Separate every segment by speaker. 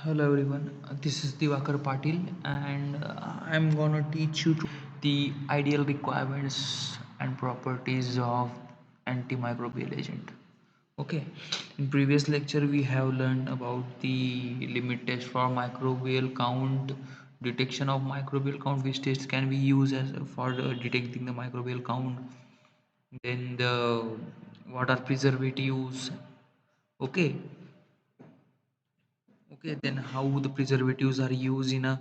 Speaker 1: Hello everyone, this is Divakar Patil and I'm gonna teach you the ideal requirements and properties of antimicrobial agent. Okay, in previous lecture we have learned about the limit test for microbial count, detection of microbial count, which test can be used as for detecting the microbial count, then the what are preservatives, okay. Okay, then how the preservatives are used in a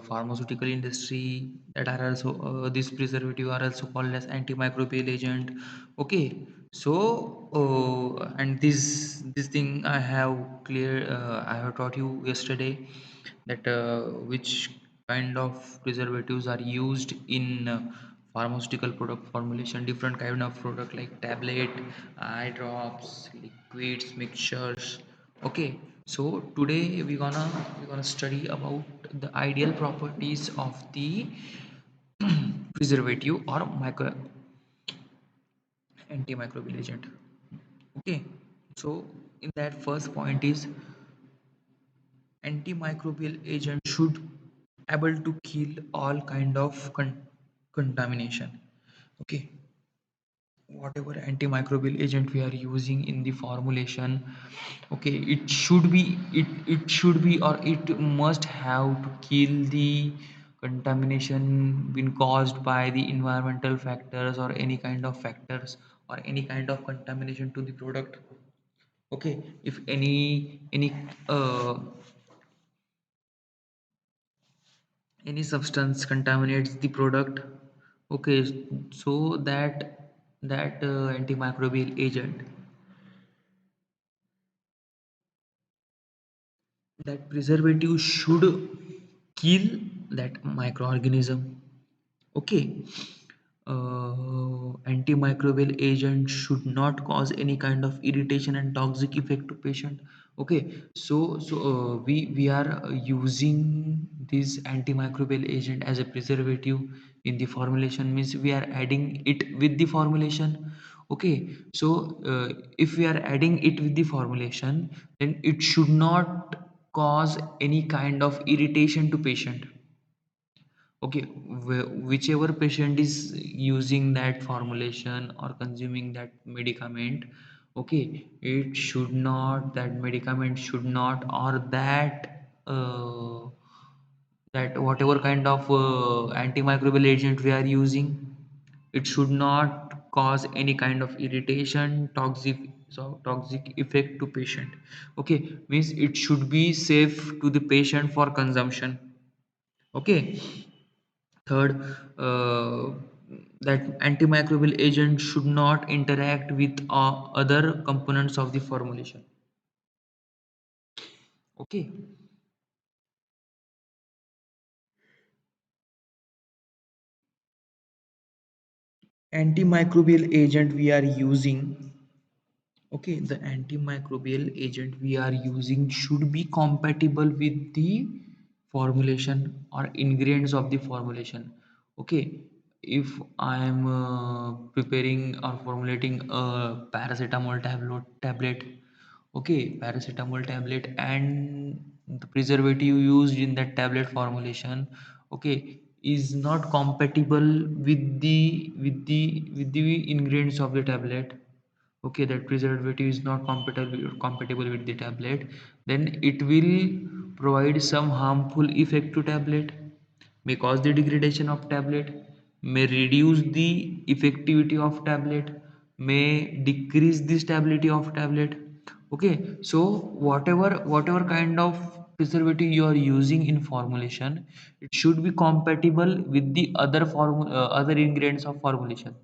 Speaker 1: pharmaceutical industry that are also these preservative are also called as antimicrobial agent. Okay, so and this thing I have I have taught you yesterday that which kind of preservatives are used in pharmaceutical product formulation, different kind of product like tablet, eye drops, liquids, mixtures. Okay, so today we're gonna study about the ideal properties of the preservative or micro antimicrobial agent. Okay, so in that first point is antimicrobial agent should able to kill all kind of contamination. Okay, whatever antimicrobial agent we are using in the formulation, okay, it should be or it must have to kill the contamination been caused by the environmental factors or any kind of factors or any kind of contamination to the product. Okay, if any any substance contaminates the product, okay, so that antimicrobial agent, that preservative should kill that microorganism. Okay, antimicrobial agent should not cause any kind of irritation and toxic effect to patient. Okay, we are using this antimicrobial agent as a preservative in the formulation, means we are adding it with the formulation. Okay, so if we are adding it with the formulation, then it should not cause any kind of irritation to patient. Okay, whichever patient is using that formulation or consuming that medicament, okay, it should not, that medicament should not, or that whatever kind of antimicrobial agent we are using, it should not cause any kind of irritation, toxic effect to patient. Okay, means it should be safe to the patient for consumption. Okay, third, that antimicrobial agent should not interact with other components of the formulation. Okay, antimicrobial agent we are using, okay, the antimicrobial agent we are using should be compatible with the formulation or ingredients of the formulation. Okay, if I am preparing or formulating a paracetamol tablet, okay, paracetamol tablet, and the preservative used in that tablet formulation, okay, is not compatible with the ingredients of the tablet. Okay, that preservative is not compatible with the tablet, then it will provide some harmful effect to tablet, may cause the degradation of tablet, may reduce the effectivity of tablet, may decrease the stability of tablet. Okay, so whatever kind of preservative you are using in formulation, it should be compatible with the other ingredients of formulation.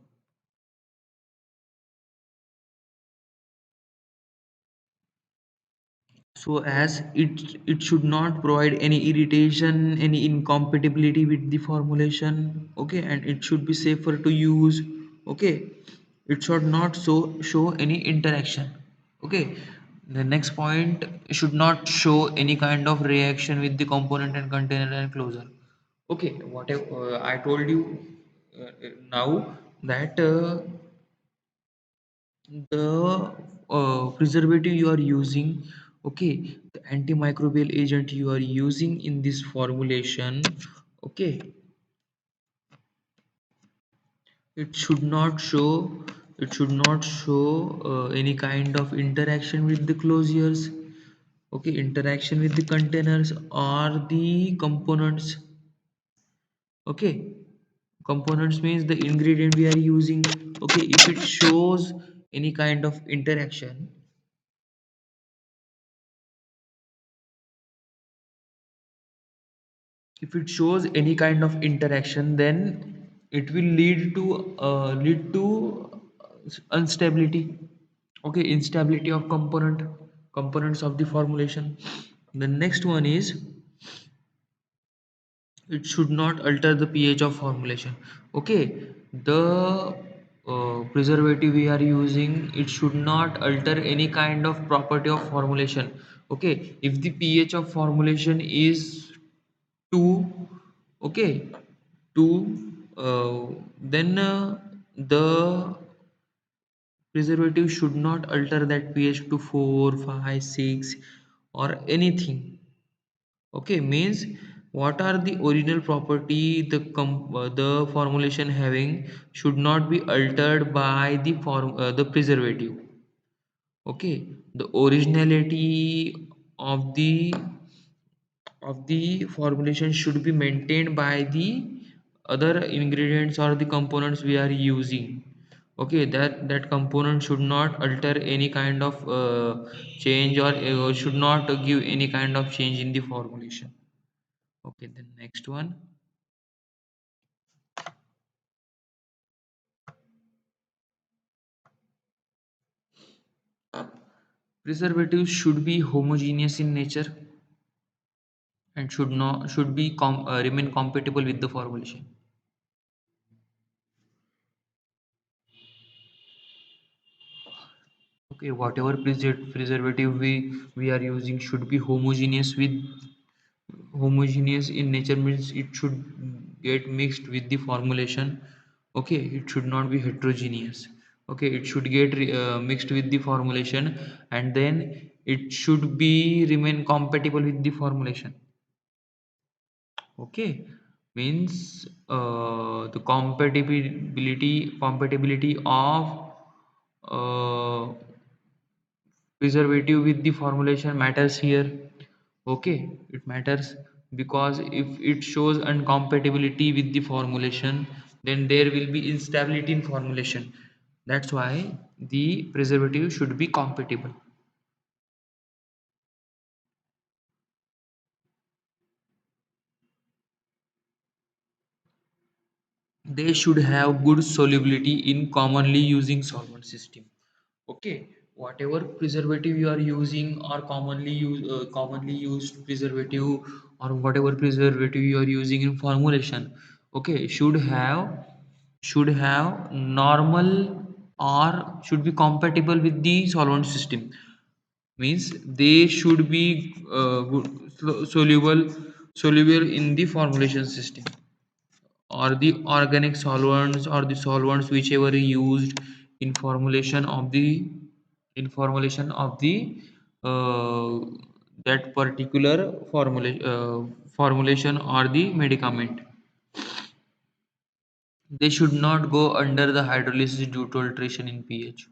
Speaker 1: So as it should not provide any irritation, any incompatibility with the formulation. Okay, and it should be safer to use. Okay, it should not show any interaction. Okay, the next point, should not show any kind of reaction with the component and container and closure. Okay, whatever I told you now, that the preservative you are using, Okay, the antimicrobial agent you are using in this formulation, okay, it should not show any kind of interaction with the closures, okay, interaction with the containers or the components. Okay, components means the ingredient we are using. Okay, if it shows any kind of interaction, if it shows any kind of interaction, then it will lead to instability. Okay, instability of components of the formulation. The next one is, it should not alter the pH of formulation. Okay, the preservative we are using, it should not alter any kind of property of formulation. Okay, if the pH of formulation is 2, okay, 2, then the preservative should not alter that pH to 4, 5, 6 or anything. Okay, means what are the original property the formulation having should not be altered by the preservative. Okay, the originality of the formulation should be maintained by the other ingredients or the components we are using. Okay, that component should not alter any kind of change, or should not give any kind of change in the formulation. Okay, the next one, preservatives should be homogeneous in nature and should remain compatible with the formulation. Okay, whatever preservative we are using should be homogeneous in nature, means it should get mixed with the formulation. Okay, it should not be heterogeneous. Okay, it should get mixed with the formulation, and then it should be remain compatible with the formulation. Okay, means the compatibility of uh, preservative with the formulation matters here. Okay, it matters because if it shows incompatibility with the formulation, then there will be instability in formulation. That's why the preservative should be compatible. They should have good solubility in commonly using solvent system. Okay, whatever preservative you are using, or commonly used preservative, or whatever preservative you are using in formulation, okay, should have normal, or should be compatible with the solvent system. Means they should be soluble in the formulation system, or the organic solvents, or the solvents whichever used in formulation of the uh, that particular formulation or the medicament. They should not go under the hydrolysis due to alteration in pH.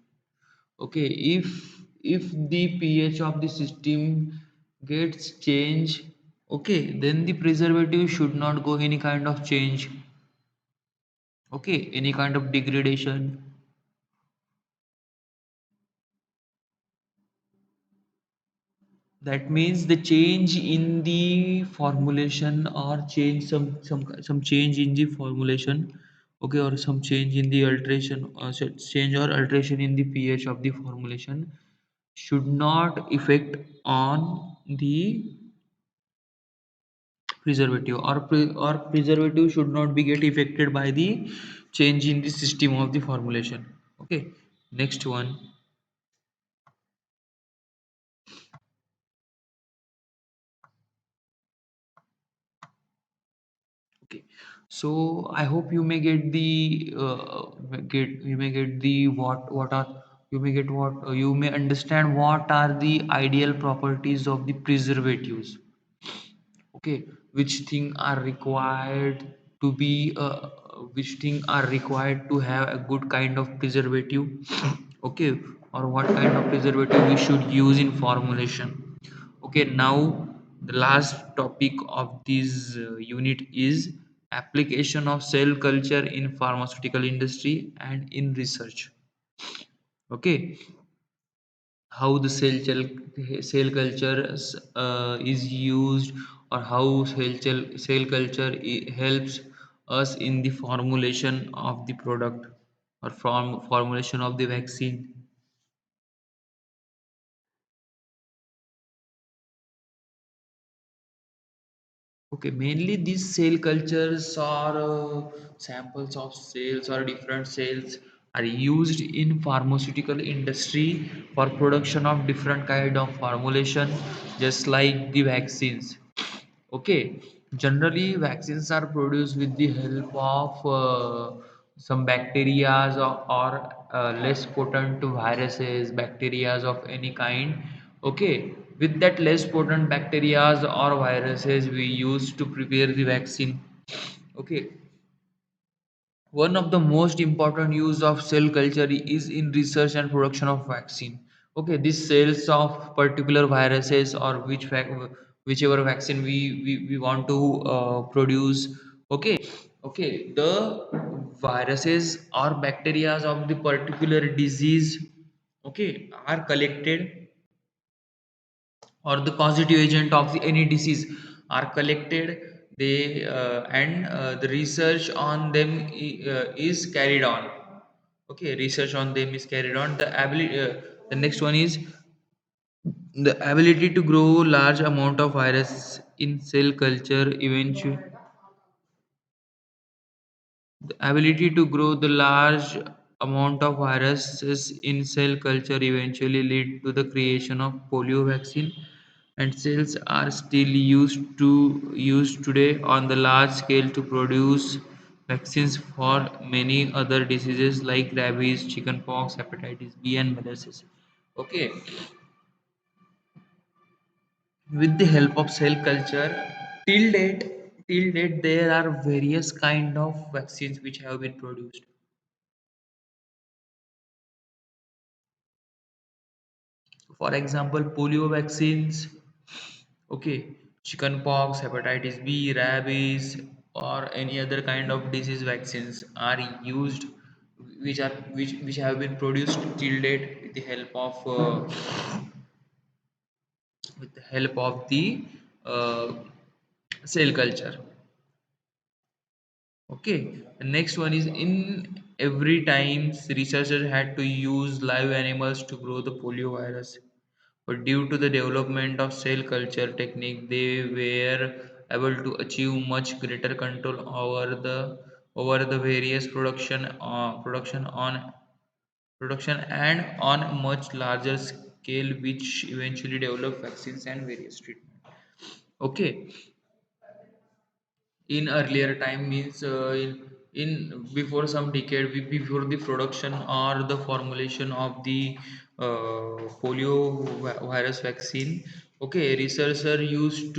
Speaker 1: Okay, if the pH of the system gets changed, okay, then the preservative should not go any kind of change. Okay, any kind of degradation. That means the change in the formulation, or some change in the formulation. Okay, or some change in the alteration, change or alteration in the pH of the formulation should not affect on the preservative, or preservative should not be get affected by the change in the system of the formulation. Okay, next one. Okay, so I hope you may get the You may get what you may understand what are the ideal properties of the preservatives. Okay, which thing are required to be which thing are required to have a good kind of preservative. Okay, or what kind of preservative we should use in formulation. Okay, now the last topic of this unit is application of cell culture in pharmaceutical industry and in research. Okay, how the cell culture is used, or how cell culture helps us in the formulation of the product or formulation of the vaccine. Okay, mainly these cell cultures are samples of cells or different cells are used in pharmaceutical industry for production of different kind of formulation, just like the vaccines. Okay, generally vaccines are produced with the help of some bacteria or less potent viruses, bacteria of any kind. Okay, with that less potent bacteria or viruses, we use to prepare the vaccine. Okay, one of the most important use of cell culture is in research and production of vaccine. Okay, these cells of particular viruses or whichever vaccine we want to produce. Okay, okay, the viruses or bacteria of the particular disease, okay, are collected, or the causative agent of any disease are collected. They and the research on them is carried on. Okay, research on them is carried on. The next one is the ability to grow large amount of virus in cell culture. Eventually, the ability to grow the large amount of viruses in cell culture eventually lead to the creation of polio vaccine, and cells are still used today on the large scale to produce vaccines for many other diseases like rabies, chickenpox, hepatitis B, and measles. Okay, with the help of cell culture, till date, there are various kind of vaccines which have been produced. For example, polio vaccines, okay, chickenpox, hepatitis B, rabies, or any other kind of disease vaccines are used, which have been produced till date with the help of the uh, cell culture. Okay, the next one is in every times researchers had to use live animals to grow the polio virus. But due to the development of cell culture technique, they were able to achieve much greater control over the various production and on a much larger scale, which eventually developed vaccines and various treatment. Okay, in earlier time means in before some decade before the production or the formulation of the polio virus vaccine. Okay, researcher used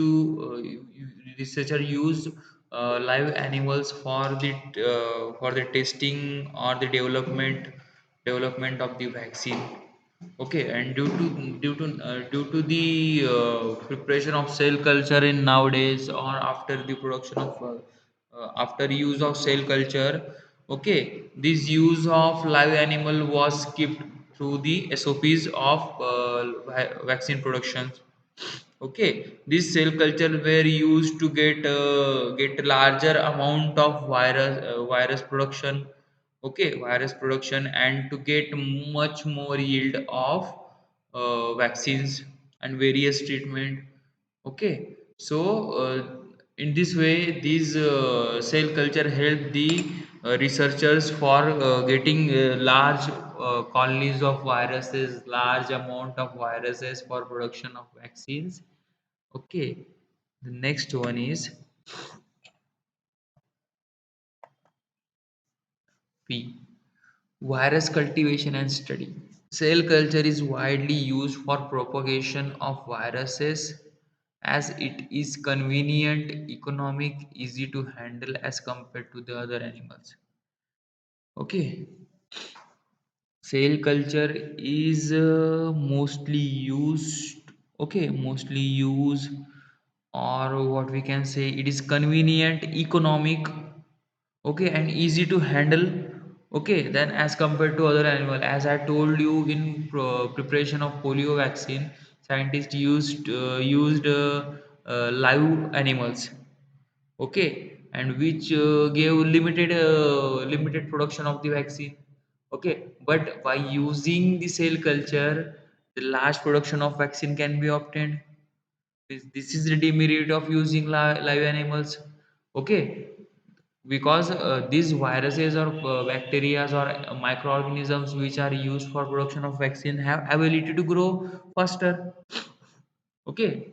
Speaker 1: live animals for the testing or the development of the vaccine. Okay, and due to the preparation of cell culture in nowadays, or after the production of after use of cell culture, okay, this use of live animal was skipped through the SOPs of vaccine production. Okay, this cell culture were used to get larger amount of virus production. Okay, virus production, and to get much more yield of vaccines and various treatment. Okay, so in this way, these cell culture help the researchers for getting large colonies of viruses, large amount of viruses for production of vaccines. Okay, the next one is P, virus cultivation and study. Cell culture is widely used for propagation of viruses as it is convenient, economic, easy to handle as compared to the other animals. Okay, cell culture is mostly used. Okay, mostly used, or what we can say, it is convenient, economic, okay, and easy to handle, okay, then as compared to other animal. As I told you, in preparation of polio vaccine, scientists used live animals, okay, and which gave limited production of the vaccine, okay, but by using the cell culture, the large production of vaccine can be obtained. This is the demerit of using live animals, okay, because these viruses or bacteria or microorganisms which are used for production of vaccine have ability to grow faster, okay,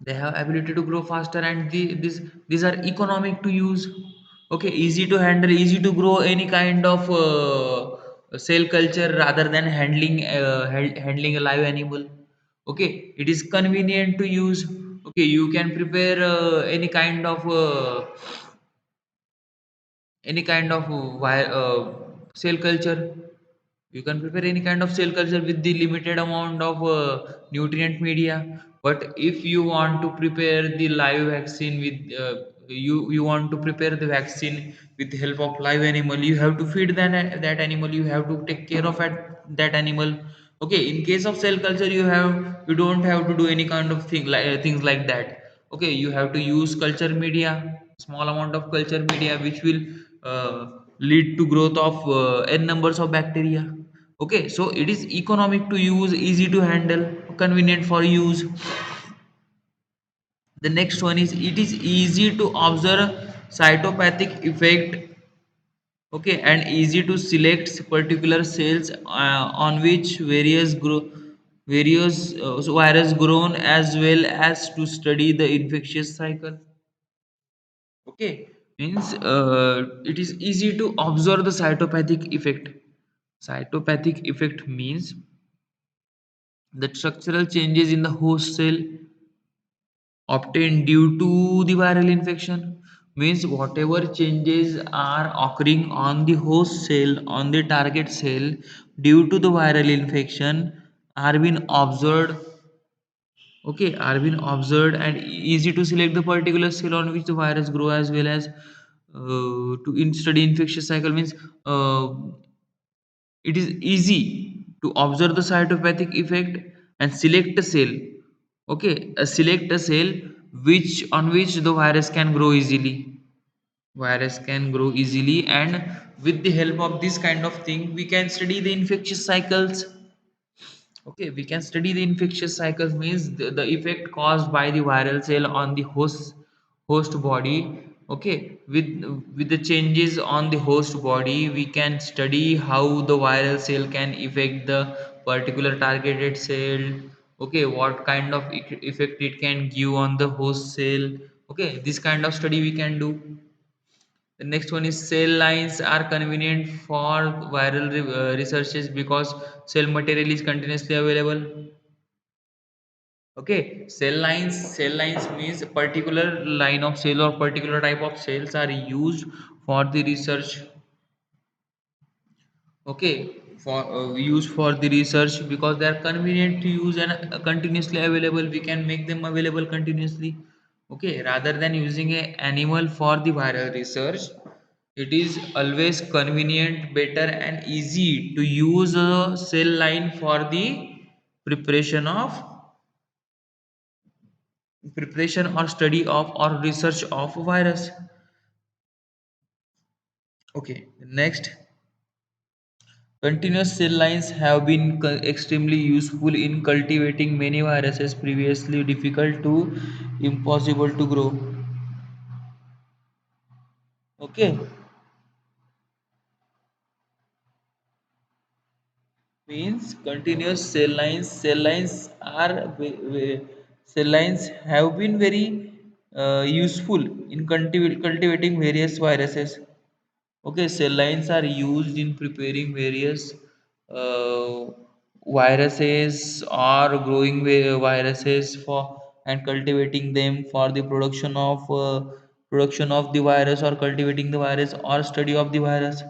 Speaker 1: they have ability to grow faster, and these are economic to use, okay, easy to handle, easy to grow any kind of cell culture rather than handling a live animal, okay, it is convenient to use, okay, you can prepare any kind of cell culture. You can prepare any kind of cell culture with the limited amount of nutrient media. But if you want to prepare the live vaccine with you want to prepare the vaccine with the help of live animal, you have to feed that animal, you have to take care of that animal, okay. In case of cell culture, you don't have to do any kind of things like that, okay. You have to use culture media, small amount of culture media, which will lead to growth of n numbers of bacteria, okay. So it is economic to use, easy to handle, convenient for use. The next one is, it is easy to observe cytopathic effect, okay, and easy to select particular cells on which various virus grown, as well as to study the infectious cycle, okay. Means it is easy to observe the cytopathic effect. Cytopathic effect means that structural changes in the host cell obtained due to the viral infection, means whatever changes are occurring on the host cell, on the target cell, due to the viral infection are being observed, okay, are being observed, and easy to select the particular cell on which the virus grow, as well as to in study infectious cycle. Means it is easy to observe the cytopathic effect and select a cell, okay, select a cell which on which the virus can grow easily, and with the help of this kind of thing we can study the infectious cycles, okay. We can study the infectious cycles, means the effect caused by the viral cell on the host body, okay. With the changes on the host body, we can study how the viral cell can affect the particular targeted cell, okay, what kind of effect it can give on the host cell, okay. This kind of study we can do. The next one is, cell lines are convenient for viral researches because cell material is continuously available. Okay, cell lines means a particular line of cell or particular type of cells are used for the research. Okay, for use for the research because they are convenient to use and continuously available. We can make them available continuously. Okay, rather than using a animal for the viral research, it is always convenient, better, and easy to use a cell line for the preparation of preparation or study of or research of a virus. Okay, next, continuous cell lines have been extremely useful in cultivating many viruses previously difficult to impossible to grow. Okay, means continuous cell lines have been very useful in cultivating various viruses. Okay, cell lines are used in preparing various viruses or growing viruses for and cultivating them for the production of the virus or cultivating the virus or study of the virus.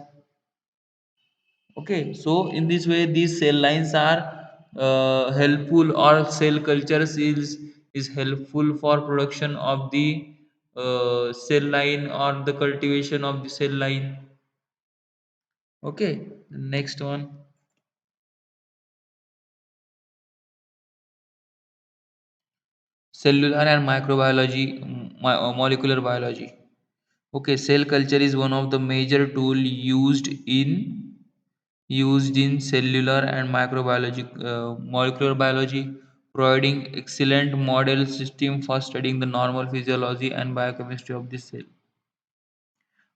Speaker 1: Okay, so in this way these cell lines are helpful, or cell cultures is helpful for production of the cell line or the cultivation of the cell line. Okay, next one. Cellular and microbiology, molecular biology. Okay, cell culture is one of the major tool used in cellular and microbiology, molecular biology, providing excellent model system for studying the normal physiology and biochemistry of the cell.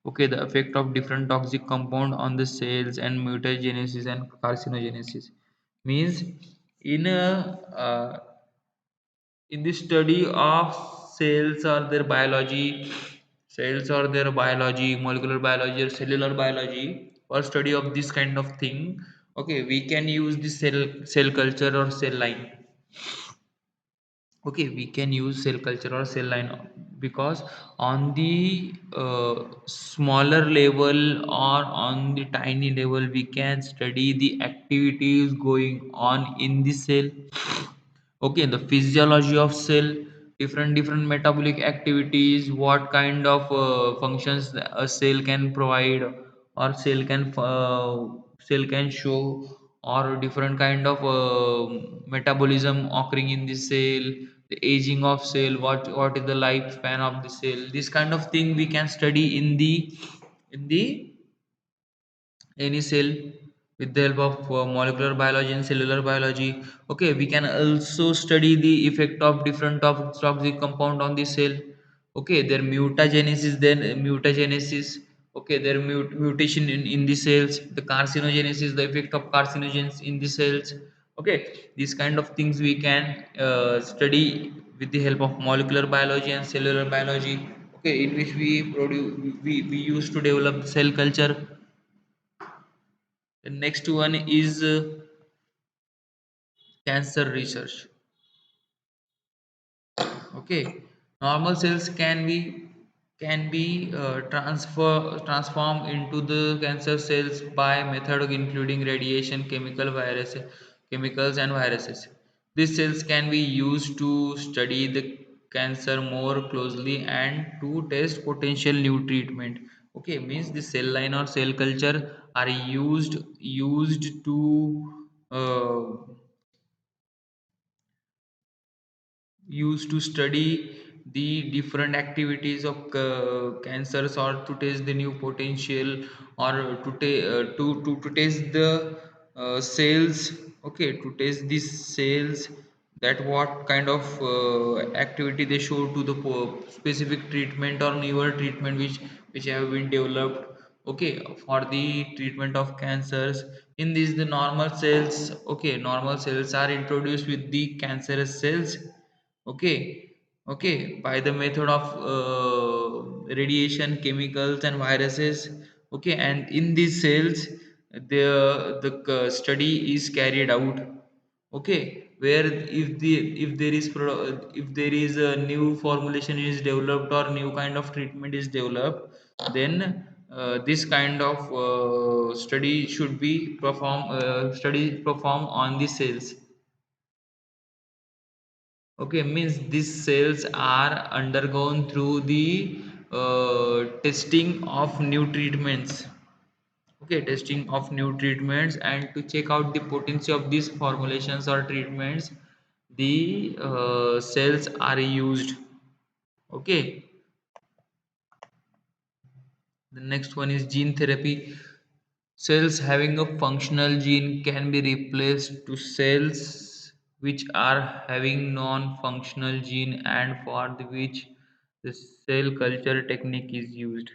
Speaker 1: Okay, the effect of different toxic compound on the cells and mutagenesis and carcinogenesis means in a in the study of cells or their biology, molecular biology or cellular biology, or study of this kind of thing. Okay, we can use the cell culture or cell line. Okay, we can use cell culture or cell line because on the smaller level or on the tiny level we can study the activities going on in the cell. Okay, the physiology of cell, different metabolic activities, what kind of functions a cell can provide or cell can show, or different kind of metabolism occurring in the cell, the aging of cell, what is the lifespan of the cell. This kind of thing we can study in the any cell with the help of molecular biology and cellular biology. Okay, we can also study the effect of different toxic compound on the cell. Okay, their mutagenesis, then mutagenesis. Okay, their mutation in the cells, the carcinogenesis, the effect of carcinogens in the cells. Okay, these kind of things we can study with the help of molecular biology and cellular biology. Okay, in which we used to develop cell culture. The next one is cancer research. Okay, normal cells can be transformed into the cancer cells by method including radiation, chemicals and viruses. These cells can be used to study the cancer more closely and to test potential new treatment. Okay, means the cell line or cell culture are used to used to study the different activities of cancers, or to test the new potential, or to test the cells. Okay, to test these cells, that what kind of activity they show to the specific treatment or newer treatment which have been developed. Okay, for the treatment of cancers. In this, the normal cells, okay, normal cells are introduced with the cancerous cells. Okay, okay, by the method of radiation, chemicals and viruses. Okay, and in these cells the study is carried out. Okay, where if there is if there is a new formulation is developed or new kind of treatment is developed, then this kind of study should be performed on the cells. Okay, means these cells are undergone through the testing of new treatments. Okay, testing of new treatments, and to check out the potency of these formulations or treatments, the cells are used. Okay, the next one is gene therapy. Cells having a functional gene can be replaced to cells which are having non-functional gene, and for the which the cell culture technique is used.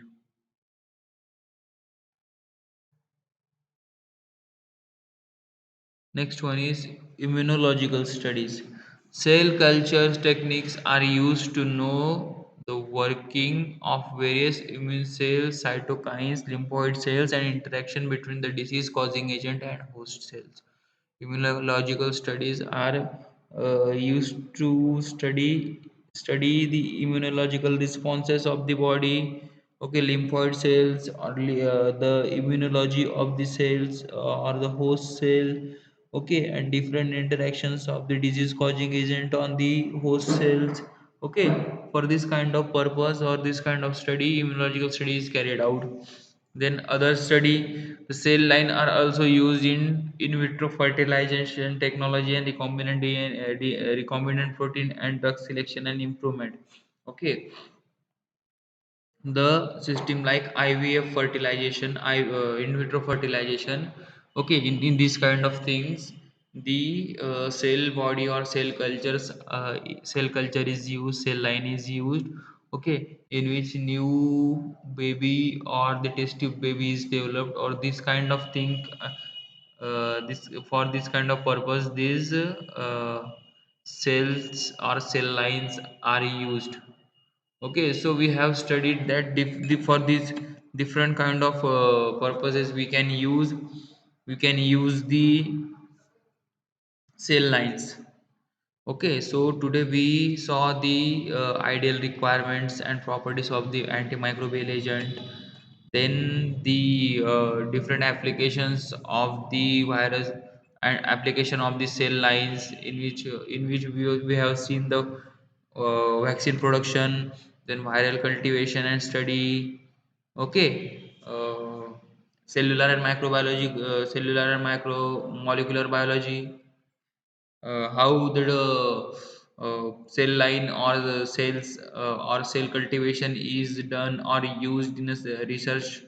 Speaker 1: Next one is immunological studies. Cell culture techniques are used to know the working of various immune cells, cytokines, lymphoid cells, and interaction between the disease causing agent and host cells. Immunological studies are used to study the immunological responses of the body. Okay, lymphoid cells or the immunology of the cells or the host cell. Okay, and different interactions of the disease causing agent on the host cells. Okay, for this kind of purpose or this kind of study, immunological study is carried out. Then other study, the cell line are also used in vitro fertilization technology and recombinant DNA, recombinant protein and drug selection and improvement. Okay, the system like IVF fertilization, in vitro fertilization. Okay, in these kind of things, the cell body or cell culture is used, cell line is used. Okay, in which new baby or the test tube baby is developed, or this kind of thing. This for this kind of purpose, these cells or cell lines are used. Okay, so we have studied that for these different kind of purposes we can use the cell lines. Okay, so today we saw the ideal requirements and properties of the antimicrobial agent, then the different applications of the virus and application of the cell lines, in which we have seen the vaccine production, then viral cultivation and study. Okay, cellular and microbiology, cellular and macromolecular biology, how the cell line or the cells or cell cultivation is done or used in a research,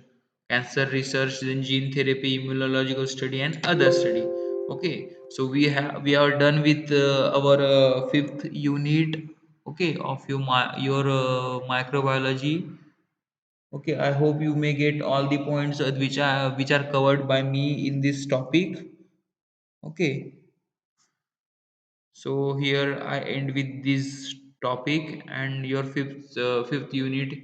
Speaker 1: cancer research, then gene therapy, immunological study and other study. Okay, so we are done with our fifth unit. Okay, of your microbiology. Okay, I hope you may get all the points which are covered by me in this topic. Okay, so here I end with this topic, and your fifth unit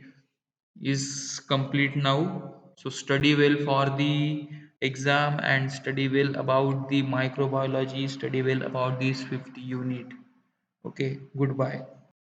Speaker 1: is complete now. So study well for the exam and study well about the microbiology. Study well about this fifth unit. Okay, goodbye.